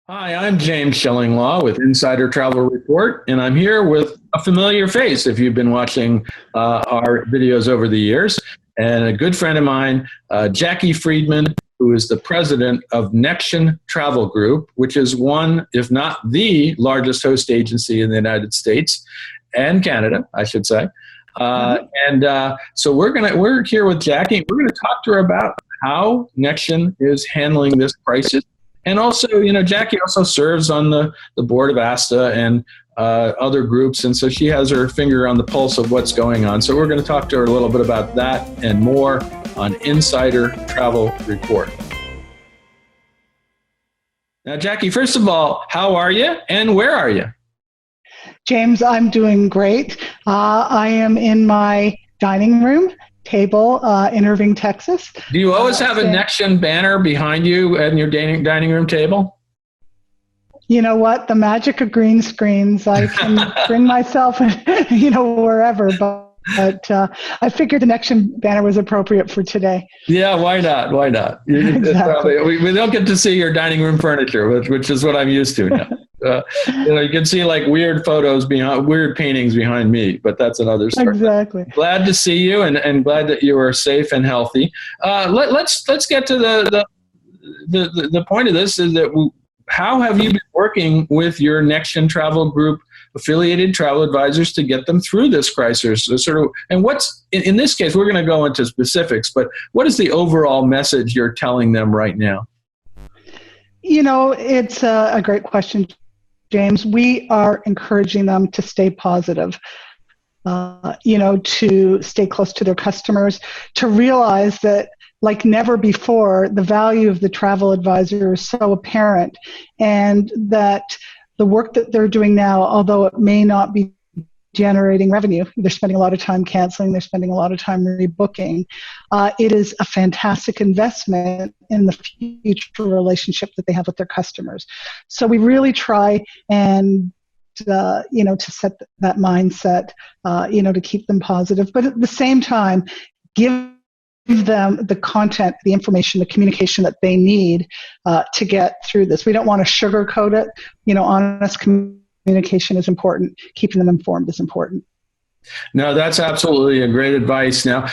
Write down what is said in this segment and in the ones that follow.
Hi, I'm James Shillinglaw with Insider Travel Report, and I'm here with a familiar face if you've been watching our videos over the years, and a good friend of mine, Jackie Friedman, who is the president of Nexion Travel Group, which is one, if not the largest host agency in the United States and Canada, I should say. So we're here with Jackie. We're gonna talk to her about how Nexion is handling this crisis. And also, Jackie also serves on the board of ASTA and other groups. And so she has her finger on the pulse of what's going on. So we're going to talk to her a little bit about that and more on Insider Travel Report. Now, Jackie, first of all, how are you and where are you? James, I'm doing great. I am in my dining room table in Irving, Texas. Do you always have a Nexion banner behind you at your dining room table? You know what? The magic of green screens. I can bring myself, wherever. But I figured the Nexion banner was appropriate for today. Yeah, why not? Why not? Exactly. We don't get to see your dining room furniture, which is what I'm used to now. You can see like weird photos behind, weird paintings behind me, but that's another story. Exactly. Glad to see you, and glad that you are safe and healthy. Let's get to the point of this is that how have you been working with your Nexion Travel Group affiliated travel advisors to get them through this crisis? And what's in this case, we're going to go into specifics, but what is the overall message you're telling them right now? It's a great question, James. We are encouraging them to stay positive, to stay close to their customers, to realize that like never before, the value of the travel advisor is so apparent, and that the work that they're doing now, although it may not be generating revenue, they're spending a lot of time canceling, they're spending a lot of time rebooking. It is a fantastic investment in the future relationship that they have with their customers. So we really try and to set that mindset, to keep them positive, but at the same time, give them the content, the information, the communication that they need to get through this. We don't want to sugarcoat it. Honest communication is important. Keeping them informed is important. No, that's absolutely a great advice. Now,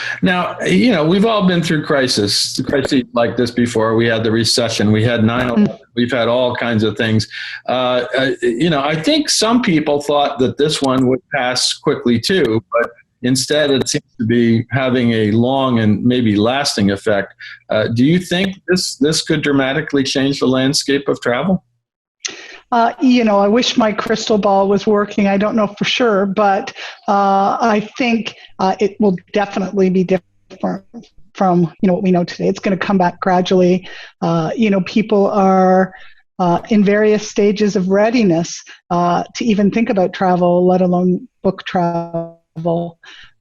we've all been through crises like this before. We had the recession, we had 9/11, we've had all kinds of things. I think some people thought that this one would pass quickly too, but instead it seems to be having a long and maybe lasting effect. Do you think this could dramatically change the landscape of travel? I wish my crystal ball was working. I don't know for sure, but I think it will definitely be different from what we know today. It's going to come back gradually. People are in various stages of readiness to even think about travel, let alone book travel.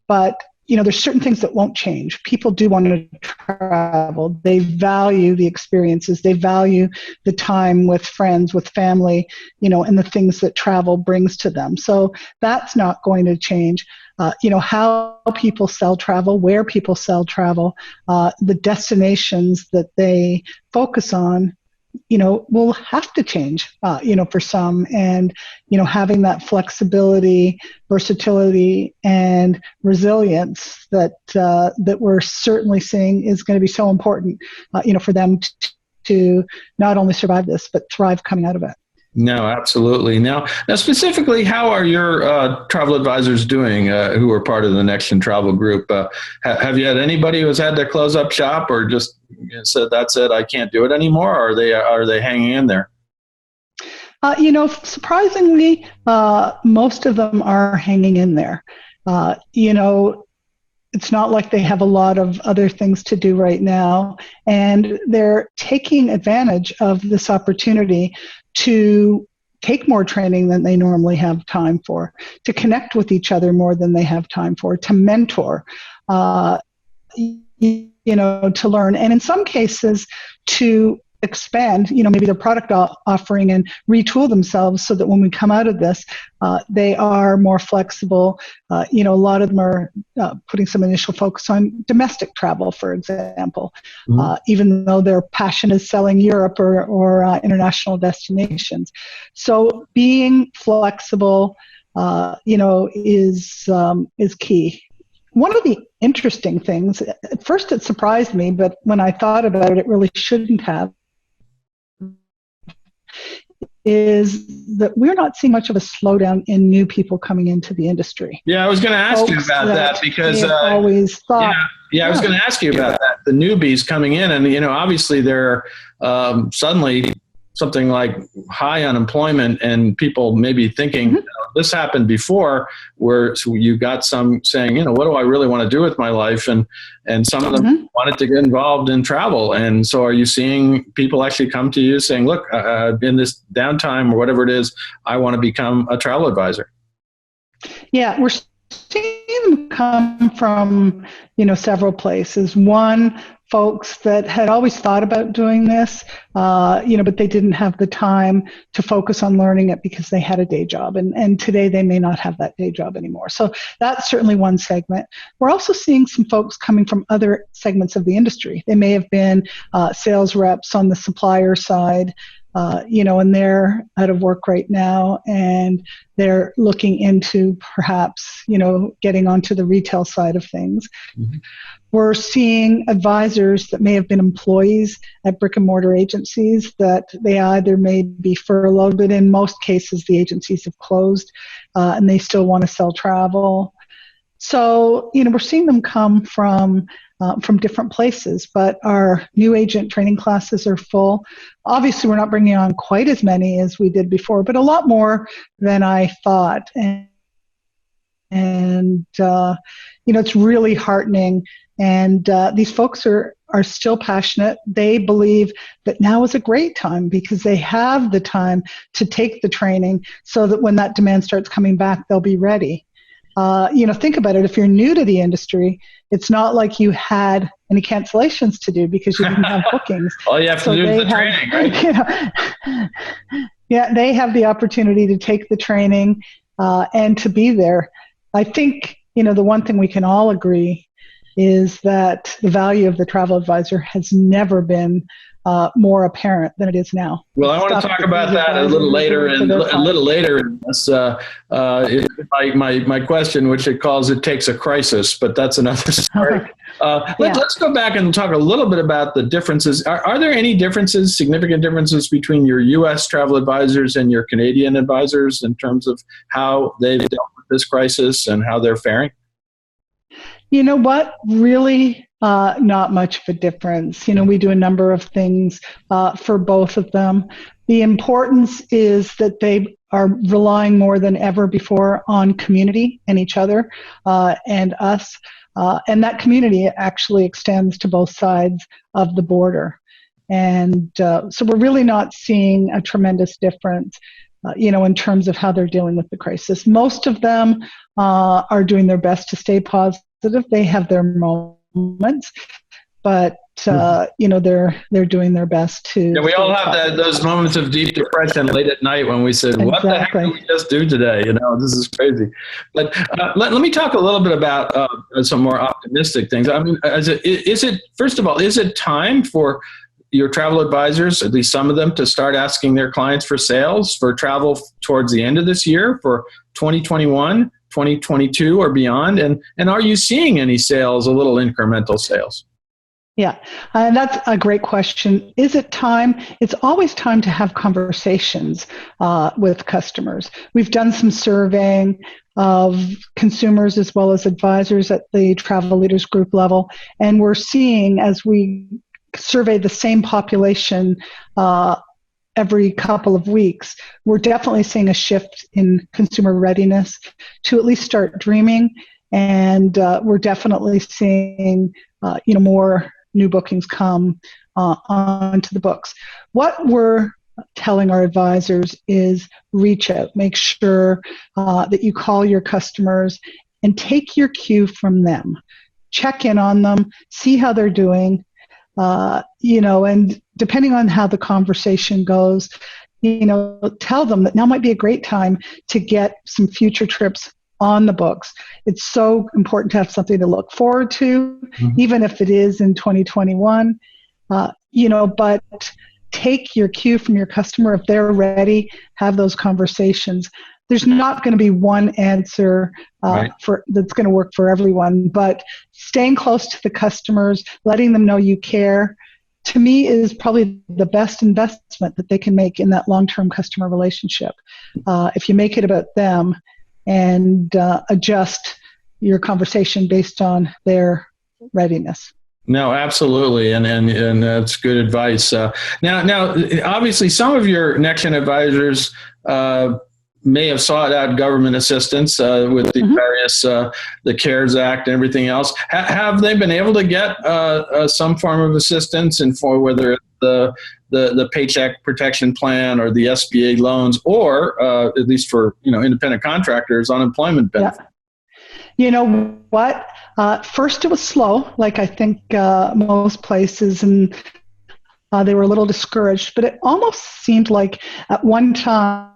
But there's certain things that won't change. People do want to travel. They value the experiences. They value the time with friends, with family, and the things that travel brings to them. So that's not going to change. How people sell travel, where people sell travel, the destinations that they focus on, will have to change, for some. And, having that flexibility, versatility, and resilience that we're certainly seeing is going to be so important, for them to not only survive this, but thrive coming out of it. No, absolutely. Now specifically, how are your travel advisors doing who are part of the Nexion Travel Group? Have you had anybody who has had to close up shop or just said, that's it, I can't do it anymore? Or are they hanging in there? Surprisingly, most of them are hanging in there. It's not like they have a lot of other things to do right now, and they're taking advantage of this opportunity to take more training than they normally have time for, to connect with each other more than they have time for, to mentor, to learn, and in some cases to expand, maybe their product offering and retool themselves so that when we come out of this, they are more flexible. A lot of them are putting some initial focus on domestic travel, for example, even though their passion is selling Europe or international destinations. So being flexible, is key. One of the interesting things, at first it surprised me, but when I thought about it, it really shouldn't have, is that we're not seeing much of a slowdown in new people coming into the industry. Yeah, I was going to ask you about that because always thought. I was going to ask you about that. The newbies coming in, and obviously they're suddenly something like high unemployment, and people maybe thinking this happened before, where you got some saying, what do I really want to do with my life, and some of them wanted to get involved in travel. And so are you seeing people actually come to you saying, look, in this downtime or whatever it is, I want to become a travel advisor? Yeah, we're seeing them come from several places. One, folks that had always thought about doing this, but they didn't have the time to focus on learning it because they had a day job, and today they may not have that day job anymore. So that's certainly one segment. We're also seeing some folks coming from other segments of the industry. They may have been sales reps on the supplier side, and they're out of work right now, and they're looking into perhaps, getting onto the retail side of things. We're seeing advisors that may have been employees at brick and mortar agencies that they either may be furloughed, but in most cases the agencies have closed, and they still want to sell travel. So, we're seeing them come from different places, but our new agent training classes are full. Obviously, we're not bringing on quite as many as we did before, but a lot more than I thought. And it's really heartening. And these folks are still passionate. They believe that now is a great time because they have the time to take the training so that when that demand starts coming back, they'll be ready. Think about it. If you're new to the industry, it's not like you had any cancellations to do because you didn't have bookings. All you have to do is the training, right? Yeah, they have the opportunity to take the training and to be there. I think, the one thing we can all agree is that the value of the travel advisor has never been more apparent than it is now. Well, I want to talk about that a little later. In this, my question, which it calls "It Takes a Crisis," but that's another story. Let's go back and talk a little bit about the differences. Are there any differences, significant differences between your U.S. travel advisors and your Canadian advisors in terms of how they've dealt with this crisis and how they're faring? You know what? Really, not much of a difference. We do a number of things for both of them. The importance is that they are relying more than ever before on community and each other and us. And that community actually extends to both sides of the border. And so we're really not seeing a tremendous difference, in terms of how they're dealing with the crisis. Most of them are doing their best to stay positive. They have their moments, but they're doing their best to. Yeah, we all have those moments of deep depression late at night when we said, "What the heck did we just do today?" This is crazy. But let me talk a little bit about some more optimistic things. I mean, first of all, is it time for your travel advisors, at least some of them, to start asking their clients for sales for travel towards the end of this year for 2021? 2022 or beyond? And are you seeing any sales, a little incremental sales? Yeah, and that's a great question. Is it time? It's always time to have conversations with customers. We've done some surveying of consumers as well as advisors at the Travel Leaders Group level, and we're seeing, as we survey the same population every couple of weeks, we're definitely seeing a shift in consumer readiness to at least start dreaming. And we're definitely seeing, more new bookings come onto the books. What we're telling our advisors is reach out, make sure that you call your customers and take your cue from them. Check in on them, see how they're doing, and depending on how the conversation goes, tell them that now might be a great time to get some future trips on the books. It's so important to have something to look forward to, even if it is in 2021. But take your cue from your customer. If they're ready, have those conversations. There's not going to be one answer that's going to work for everyone, but staying close to the customers, letting them know you care, to me is probably the best investment that they can make in that long-term customer relationship. If you make it about them and adjust your conversation based on their readiness. No, absolutely, and that's good advice. Now, obviously, some of your Nexion advisors may have sought out government assistance with the various the CARES Act and everything else. Have they been able to get some form of assistance, and for whether it's the Paycheck Protection Plan or the SBA loans, or at least for independent contractors, unemployment benefits? Yeah. You know what? First, it was slow, like I think most places, and they were a little discouraged. But it almost seemed like at one time,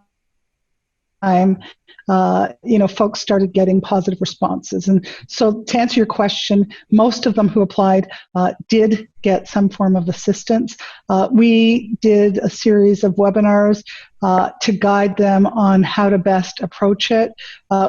folks started getting positive responses. And so to answer your question, most of them who applied did get some form of assistance. We did a series of webinars to guide them on how to best approach it.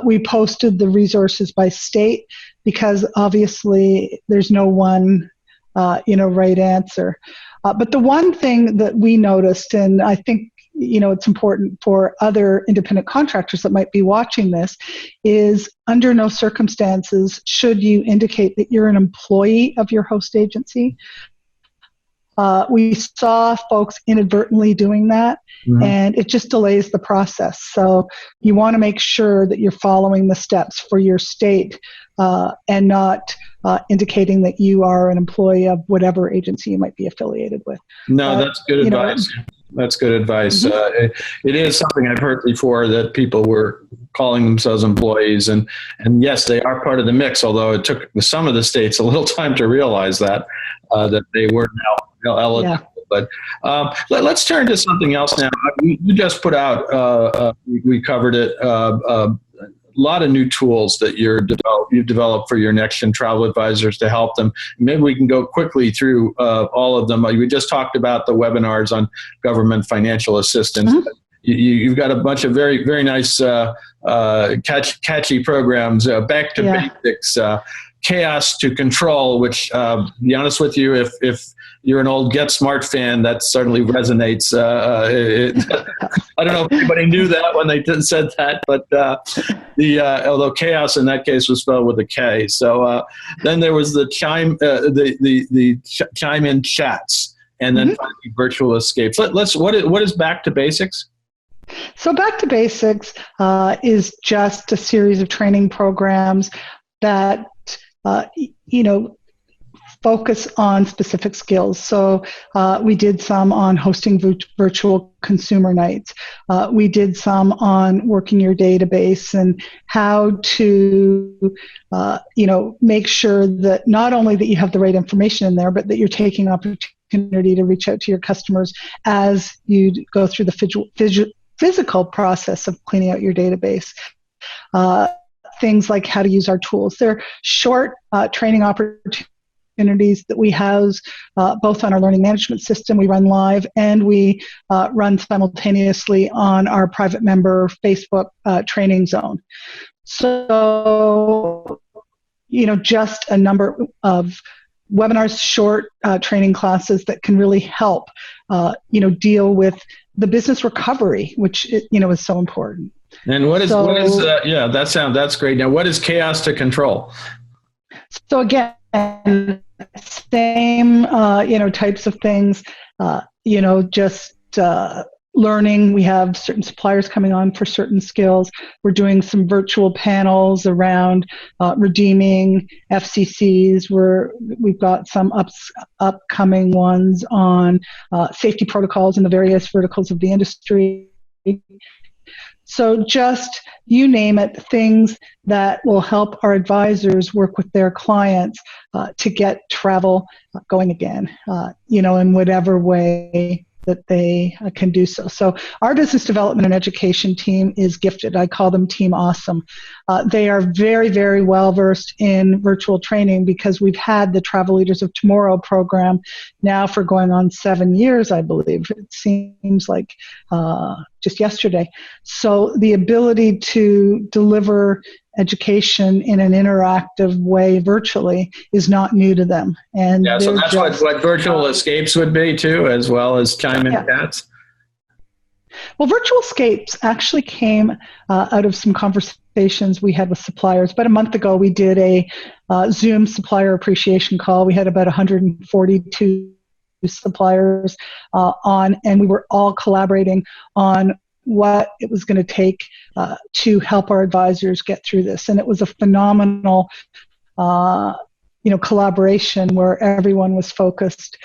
We posted the resources by state because obviously there's no one right answer. But the one thing that we noticed, and I think it's important for other independent contractors that might be watching this, is under no circumstances should you indicate that you're an employee of your host agency. We saw folks inadvertently doing that, and it just delays the process. So you want to make sure that you're following the steps for your state and not indicating that you are an employee of whatever agency you might be affiliated with. No, that's good advice. That's good advice. It is something I've heard before, that people were calling themselves employees, and yes, they are part of the mix, although it took some of the states a little time to realize that they were now eligible. Yeah. But let's turn to something else now. You just put out, we covered it, a lot of new tools that you've developed for your Nexion travel advisors to help them. Maybe we can go quickly through all of them. We just talked about the webinars on government financial assistance. You've got a bunch of very, very nice catchy programs, Back to Basics, Chaos to Control, which, to be honest with you, if you're an old Get Smart fan, that certainly resonates. I don't know if anybody knew that when they said that, but although chaos in that case was spelled with a K. So then there was the chime in chats, and then finally virtual escapes. What is Back to Basics? So Back to Basics is just a series of training programs that focus on specific skills. So we did some on hosting virtual consumer nights. We did some on working your database and how to, make sure that not only that you have the right information in there, but that you're taking opportunity to reach out to your customers as you go through the physical process of cleaning out your database. Things like how to use our tools. They're short training opportunities that we house both on our learning management system. We run live, and we run simultaneously on our private member Facebook training zone. So, just a number of webinars, short training classes that can really help, deal with the business recovery, which is so important. And that's great. Now, what is Chaos to Control? So again, same, types of things, just learning. We have certain suppliers coming on for certain skills. We're doing some virtual panels around redeeming FCCs. We've got some upcoming ones on safety protocols in the various verticals of the industry. So just, you name it, things that will help our advisors work with their clients to get travel going again, in whatever way that they can do so. So our business development and education team is gifted. I call them Team Awesome. They are very, very well versed in virtual training because we've had the Travel Leaders of Tomorrow program now for going on 7 years, I believe. It seems like just yesterday. So the ability to deliver education in an interactive way virtually is not new to them. And yeah, so that's what virtual escapes would be too, as well as Chime In Chats. Well, virtual escapes actually came out of some conversations we had with suppliers. About a month ago, we did a Zoom supplier appreciation call. We had about 142 suppliers on, and we were all collaborating on what it was going to take to help our advisors get through this. And it was a phenomenal collaboration where everyone was focused.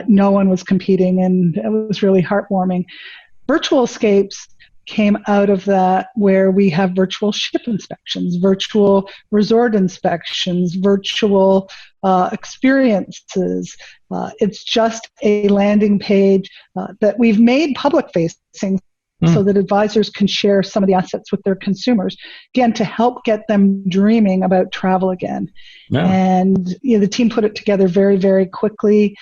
No one was competing, and it was really heartwarming. Virtual escapes came out of that, where we have virtual ship inspections, virtual resort inspections, virtual experiences. It's just a landing page that we've made public facing so that advisors can share some of the assets with their consumers, again, to help get them dreaming about travel again. Yeah. And the team put it together very, very quickly.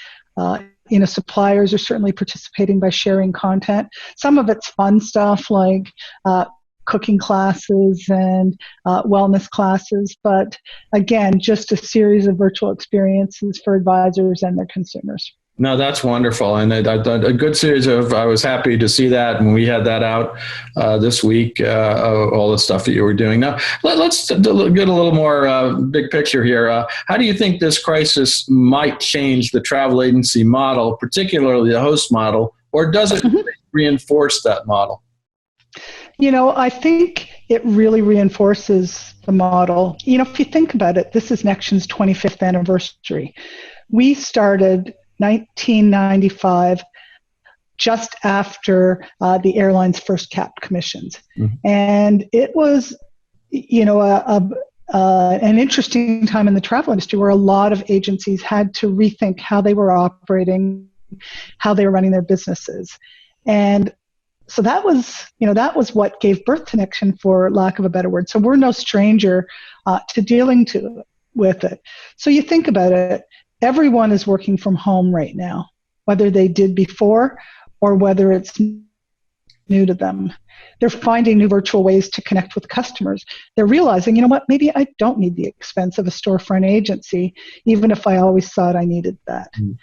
Suppliers are certainly participating by sharing content. Some of it's fun stuff like cooking classes and wellness classes, but again, just a series of virtual experiences for advisors and their consumers. No, that's wonderful. And a good series of, I was happy to see that. And we had that out this week, all the stuff that you were doing. Now, let's get a little more big picture here. How do you think this crisis might change the travel agency model, particularly the host model, or does it reinforce that model? I think it really reinforces the model. If you think about it, this is Nexion's 25th anniversary. We started 1995, just after the airlines first capped commissions. Mm-hmm. And it was, an interesting time in the travel industry where a lot of agencies had to rethink how they were operating, how they were running their businesses. And so that was what gave birth to Nexion, for lack of a better word. So we're no stranger to dealing with it. So you think about it, everyone is working from home right now, whether they did before or whether it's new to them. They're finding new virtual ways to connect with customers. They're realizing, maybe I don't need the expense of a storefront agency, even if I always thought I needed that. Mm.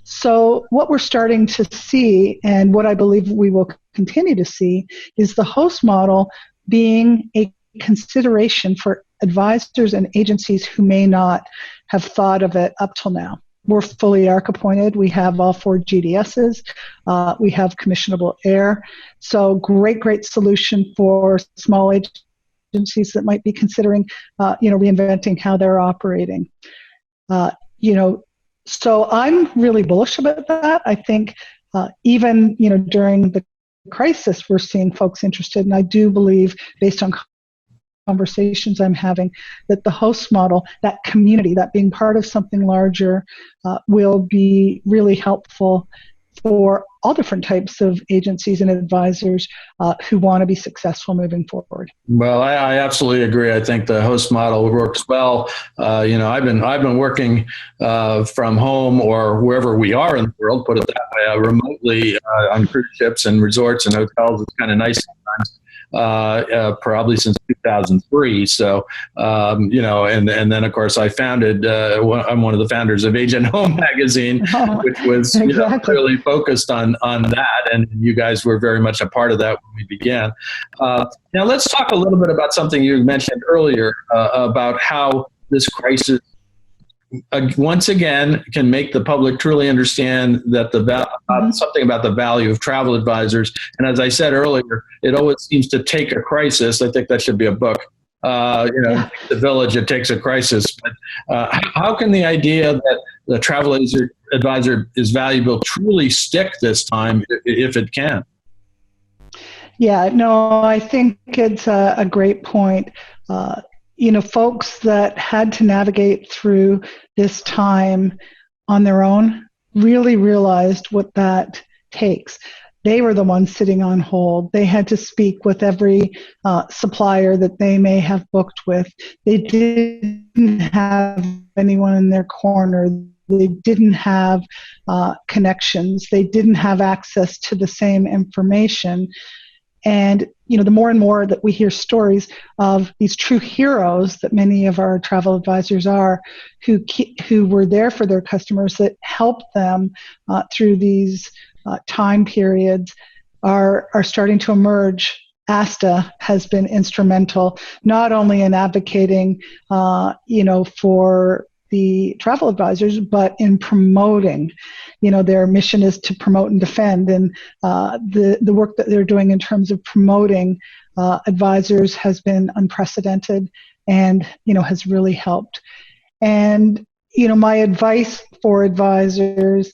So what we're starting to see, and what I believe we will continue to see, is the host model being a consideration for advisors and agencies who may not have thought of it up till now. We're fully ARC appointed. We have all 4 GDSs. We have commissionable air. So great solution for small agencies that might be considering, reinventing how they're operating. So I'm really bullish about that. I think even, during the crisis, we're seeing folks interested. And I do believe, based on conversations I'm having, that the host model, that community, that being part of something larger, will be really helpful for all different types of agencies and advisors who want to be successful moving forward. Well, I absolutely agree. I think the host model works well. I've been working from home or wherever we are in the world, put it that way, remotely on cruise ships and resorts and hotels. It's kind of nice sometimes. Probably since 2003. So, and then of course I founded, I'm one of the founders of Agent Home Magazine, which was really focused on that. And you guys were very much a part of that when we began. Now let's talk a little bit about something you mentioned earlier about how this crisis once again can make the public truly understand that something about the value of travel advisors. And as I said earlier, it always seems to take a crisis. I think that should be a book. The village, it takes a crisis. But how can the idea that the travel advisor is valuable truly stick this time, if it can? Yeah, no, I think it's a great point. Folks that had to navigate through this time on their own really realized what that takes. They were the ones sitting on hold. They had to speak with every supplier that they may have booked with. They didn't have anyone in their corner. They didn't have connections. They didn't have access to the same information. And, the more and more that we hear stories of these true heroes that many of our travel advisors are, who were there for their customers, that helped them through these time periods, are starting to emerge. ASTA has been instrumental, not only in advocating, for the travel advisors, but in promoting. Their mission is to promote and defend, and the work that they're doing in terms of promoting advisors has been unprecedented, and has really helped. And my advice for advisors,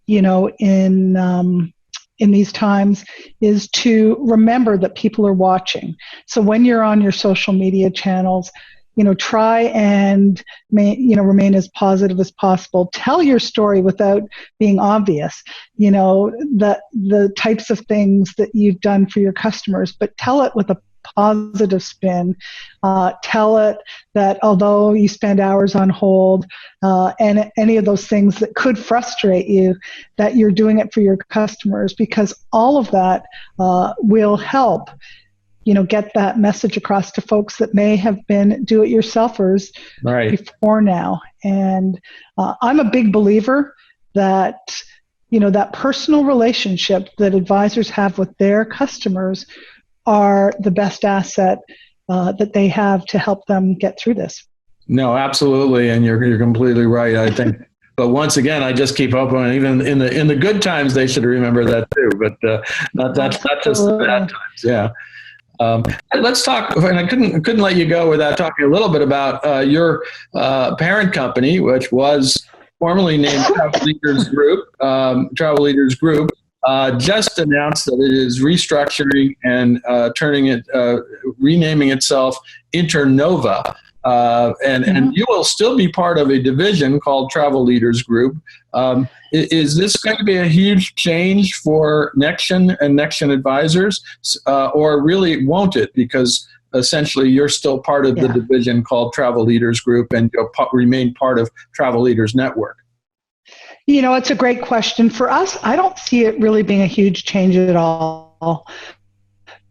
in these times, is to remember that people are watching. So when you're on your social media channels, try and remain as positive as possible. Tell your story without being obvious. The types of things that you've done for your customers, but tell it with a positive spin. Tell it that although you spend hours on hold and any of those things that could frustrate you, that you're doing it for your customers, because all of that will help get that message across to folks that may have been do-it-yourselfers before now. And I'm a big believer that, that personal relationship that advisors have with their customers are the best asset that they have to help them get through this. No, absolutely. And you're completely right, I think. But once again, I just keep hoping, even in the good times, they should remember that too. But not just the bad times. Yeah. Let's talk, and I couldn't let you go without talking a little bit about your parent company, which was formerly named Travel Leaders Group. Travel Leaders Group just announced that it is restructuring and renaming itself Internova. And you will still be part of a division called Travel Leaders Group. Is this going to be a huge change for Nexion and Nexion advisors, or really won't it? Because essentially you're still part of the division called Travel Leaders Group, and you'll remain part of Travel Leaders Network. It's a great question. For us, I don't see it really being a huge change at all.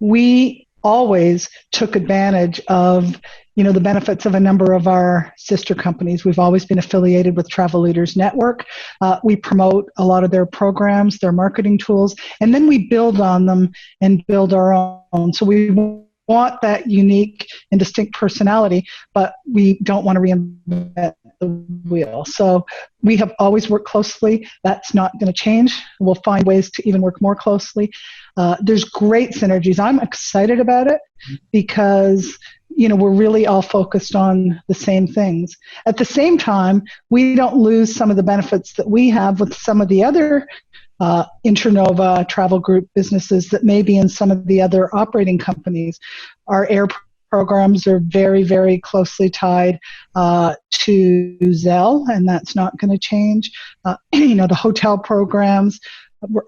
We always took advantage of the benefits of a number of our sister companies. We've always been affiliated with Travel Leaders Network. We promote a lot of their programs, their marketing tools, and then we build on them and build our own. So we want that unique and distinct personality, but we don't want to reinvent the wheel. So we have always worked closely. That's not going to change. We'll find ways to even work more closely. There's great synergies. I'm excited about it because we're really all focused on the same things. At the same time, we don't lose some of the benefits that we have with some of the other Internova travel group businesses that may be in some of the other operating companies. Our air programs are very, very closely tied to Zell, and that's not going to change. The hotel programs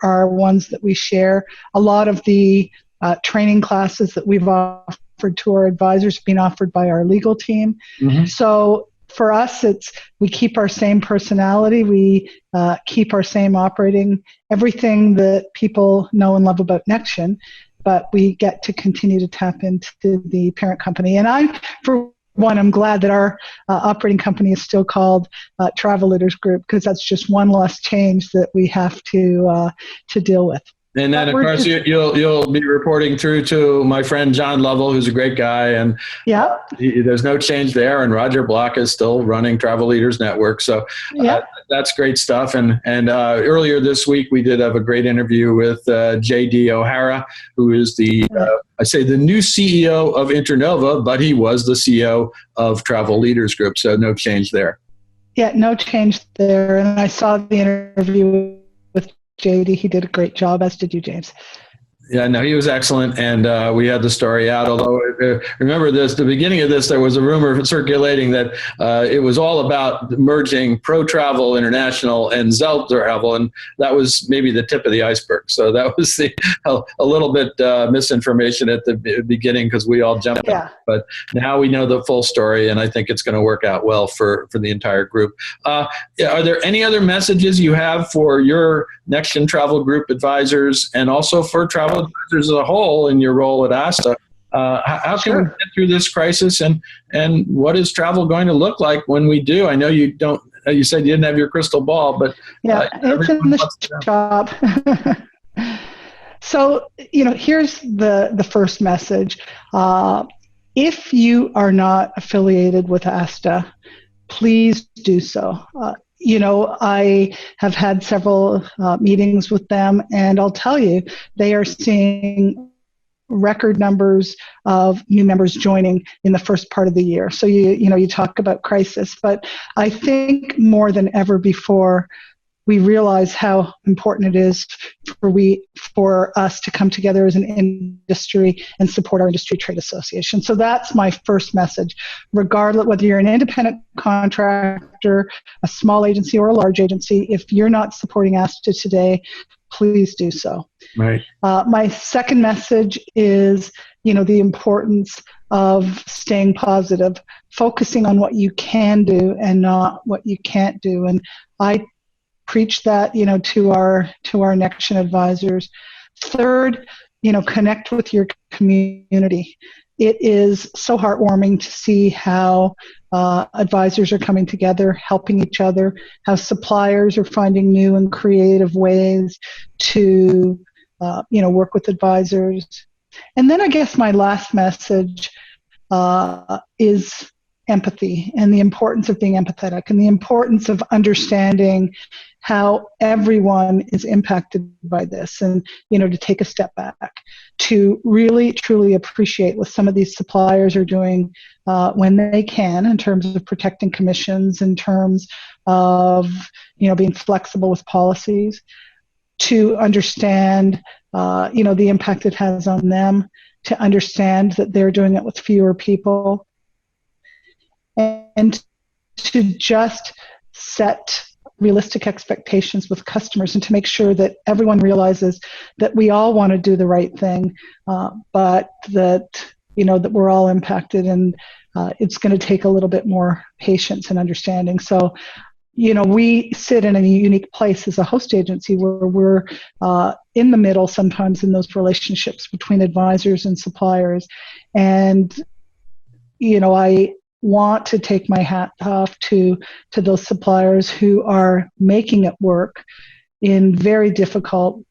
are ones that we share. A lot of the training classes that we've offered to our advisors being offered by our legal team. Mm-hmm. So for us, we keep our same personality, we keep our same operating, everything that people know and love about Nexion, but we get to continue to tap into the parent company. And I'm glad that our operating company is still called Travel Leaders Group, because that's just one less change that we have to deal with. And then, of course, you'll be reporting through to my friend John Lovell, who's a great guy, and there's no change there. And Roger Block is still running Travel Leaders Network, so that's great stuff. And earlier this week, we did have a great interview with J.D. O'Hara, who is the new CEO of Internova, but he was the CEO of Travel Leaders Group, so no change there. Yeah, no change there. And I saw the interview with JD. He did a great job, as did you, James. Yeah, no, he was excellent, and we had the story out. Although, remember this, the beginning of this, there was a rumor circulating that it was all about merging Pro Travel International and Zell Travel, and that was maybe the tip of the iceberg. So that was a little bit misinformation at the beginning because we all jumped on it. But now we know the full story, and I think it's going to work out well for the entire group. Are there any other messages you have for your Nexion Travel Group advisors and also for travel advisors as a whole in your role at ASTA? How can we get through this crisis, and what is travel going to look like when we do? I know you don't. You said you didn't have your crystal ball, but it's in the shop. So here's the first message. If you are not affiliated with ASTA, please do so. I have had several meetings with them, and I'll tell you, they are seeing record numbers of new members joining in the first part of the year. So you talk about crisis, but I think more than ever before, we realize how important it is for us to come together as an industry and support our industry trade association. So that's my first message. Regardless whether you're an independent contractor, a small agency, or a large agency, if you're not supporting ASTA today, please do so. Right. My second message is, the importance of staying positive, focusing on what you can do and not what you can't do. And I preach that, to our Nexion advisors. Third, connect with your community. It is so heartwarming to see how advisors are coming together, helping each other, how suppliers are finding new and creative ways to, work with advisors. And then I guess my last message is empathy and the importance of being empathetic and the importance of understanding how everyone is impacted by this, and to take a step back, to really truly appreciate what some of these suppliers are doing when they can, in terms of protecting commissions, in terms of being flexible with policies, to understand the impact it has on them, to understand that they're doing it with fewer people, and to just set realistic expectations with customers, and to make sure that everyone realizes that we all want to do the right thing, but that that we're all impacted, and it's going to take a little bit more patience and understanding. So we sit in a unique place as a host agency where we're in the middle sometimes in those relationships between advisors and suppliers, and I want to take my hat off to those suppliers who are making it work in very difficult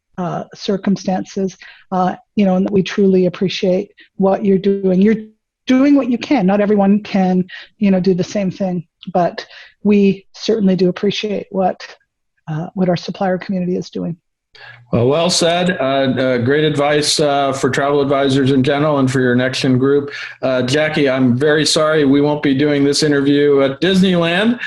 circumstances, and that we truly appreciate what you're doing. You're doing what you can. Not everyone can, do the same thing, but we certainly do appreciate what our supplier community is doing. Well said. Great advice for travel advisors in general and for your Nexion group. Jackie, I'm very sorry we won't be doing this interview at Disneyland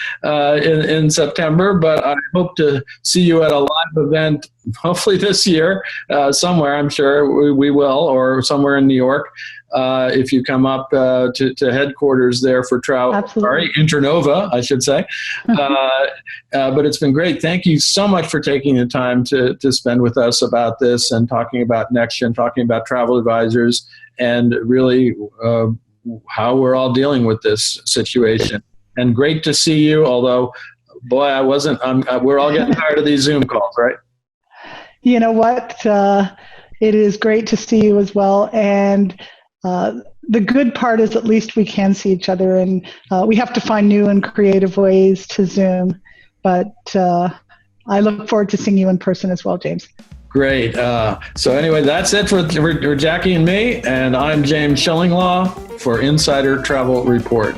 in September, but I hope to see you at a live event, hopefully this year, somewhere. I'm sure we will, or somewhere in New York. If you come up to headquarters there for travel, sorry, Internova, I should say. But it's been great. Thank you so much for taking the time to spend with us about this and talking about Nexion, talking about travel advisors, and really how we're all dealing with this situation. And great to see you, although, boy, we're all getting tired of these Zoom calls, right? You know what? It is great to see you as well. And the good part is at least we can see each other, and we have to find new and creative ways to Zoom. But I look forward to seeing you in person as well, James. Great. So anyway, that's it for Jackie and me, and I'm James Shillinglaw for Insider Travel Report.